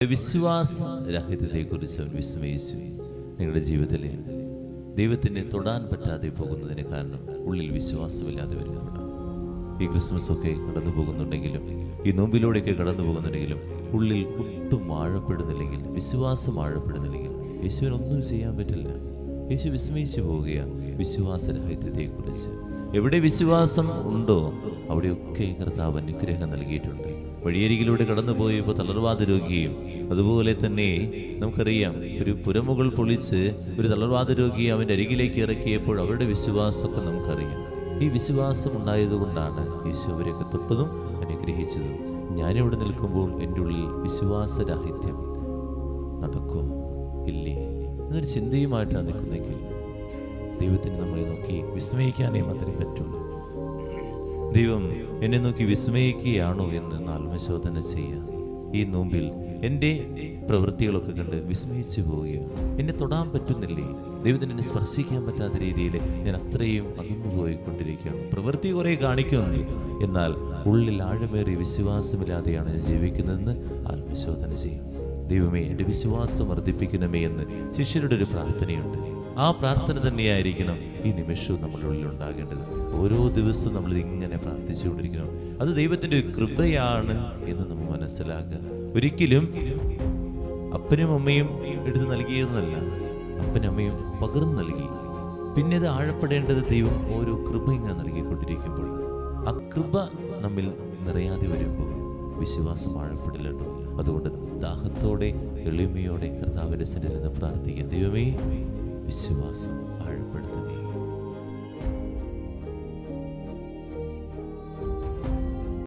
വിശ്വാസ രാഹിത്യത്തെക്കുറിച്ച് അവൻ വിസ്മയിച്ചു. നിങ്ങളുടെ ജീവിതത്തിൽ ദൈവത്തിനെ തൊടാൻ പറ്റാതെ പോകുന്നതിന് കാരണം ഉള്ളിൽ വിശ്വാസമില്ലാതെ വരുമ്പോഴാണ്. ഈ ക്രിസ്മസ് ഒക്കെ കടന്നു പോകുന്നുണ്ടെങ്കിലും ഈ നോമ്പിലൂടെയൊക്കെ കടന്നു പോകുന്നുണ്ടെങ്കിലും ഉള്ളിൽ ഒട്ടും ആഴപ്പെടുന്നില്ലെങ്കിൽ, വിശ്വാസം ആഴപ്പെടുന്നില്ലെങ്കിൽ യേശുവിനൊന്നും ചെയ്യാൻ പറ്റില്ല. യേശു വിസ്മയിച്ചു പോവുകയാണ് വിശ്വാസരാഹിത്യത്തെക്കുറിച്ച്. എവിടെ വിശ്വാസം ഉണ്ടോ അവിടെയൊക്കെ കർത്താവ് അനുഗ്രഹം നൽകിയിട്ടുണ്ട്. വഴിയരികിലൂടെ കടന്നുപോയപ്പോൾ തളർവാദ രോഗിയും അതുപോലെ തന്നെ നമുക്കറിയാം, ഒരു പുരമുകൾ പൊളിച്ച് ഒരു തളർവാദ രോഗിയെ അവൻ്റെ അരികിലേക്ക് ഇറക്കിയപ്പോൾ അവരുടെ വിശ്വാസമൊക്കെ നമുക്കറിയാം. ഈ വിശ്വാസം ഉണ്ടായതുകൊണ്ടാണ് യേശു അവരെയൊക്കെ തൊട്ടതും അനുഗ്രഹിച്ചതും. ഞാനിവിടെ നിൽക്കുമ്പോൾ എൻ്റെ ഉള്ളിൽ വിശ്വാസരാഹിത്യം നടക്കോ ഇല്ലേ എന്നൊരു ചിന്തയുമായിട്ടാണ് നിൽക്കുന്നെങ്കിൽ ദൈവത്തിന് നമ്മളെ നോക്കി വിസ്മയിക്കാനേ മാത്രമേ പറ്റുള്ളൂ. ദൈവം എന്നെ നോക്കി വിസ്മയിക്കുകയാണോ എന്ന് ആത്മശോധന ചെയ്യാം. ഈ നോമ്പിൽ എൻ്റെ പ്രവൃത്തികളൊക്കെ കണ്ട് വിസ്മയിച്ചു പോവുകയോ, എന്നെ തൊടാൻ പറ്റുന്നില്ലേ, ദൈവത്തിന് എന്നെ സ്പർശിക്കാൻ പറ്റാത്ത രീതിയിൽ ഞാൻ അത്രയും അകന്നു പോയിക്കൊണ്ടിരിക്കുകയാണ്. പ്രവൃത്തി കുറേ കാണിക്കുന്നുണ്ട്, എന്നാൽ ഉള്ളിൽ ആഴമേറിയ വിശ്വാസമില്ലാതെയാണ് ഞാൻ ജീവിക്കുന്നതെന്ന് ആത്മശോധന ചെയ്യും. ദൈവമേ, എൻ്റെ വിശ്വാസം വർദ്ധിപ്പിക്കണമേ എന്ന് ശിഷ്യരുടെ ഒരു പ്രാർത്ഥനയുണ്ട്. ആ പ്രാർത്ഥന തന്നെയായിരിക്കണം ഈ നിമിഷവും നമ്മുടെ ഉള്ളിൽ ഉണ്ടാകേണ്ടത്. ഓരോ ദിവസവും നമ്മൾ ഇങ്ങനെ പ്രാർത്ഥിച്ചുകൊണ്ടിരിക്കണം. അത് ദൈവത്തിൻ്റെ ഒരു കൃപയാണ് എന്ന് നമ്മൾ മനസ്സിലാക്കുക. ഒരിക്കലും അപ്പനും അമ്മയും എടുത്ത് നൽകിയതെന്നല്ല, അപ്പനും അമ്മയും പകർന്നു നൽകി. പിന്നെ അത് ആഴപ്പെടേണ്ടത് ദൈവം ഓരോ കൃപ ഇങ്ങനെ നൽകിക്കൊണ്ടിരിക്കുമ്പോൾ, ആ കൃപ നമ്മിൽ നിറയാതെ വരുമ്പോൾ വിശ്വാസം ആഴപ്പെടില്ലല്ലോ. അതുകൊണ്ട് ദാഹത്തോടെ എളിമയോടെ കർത്താവിൻ്റെ സന്നിധിയിൽ നിന്ന് പ്രാർത്ഥിക്കാം. ദൈവമേ, വിശ്വാസം ആഴപ്പെടുത്തുകയും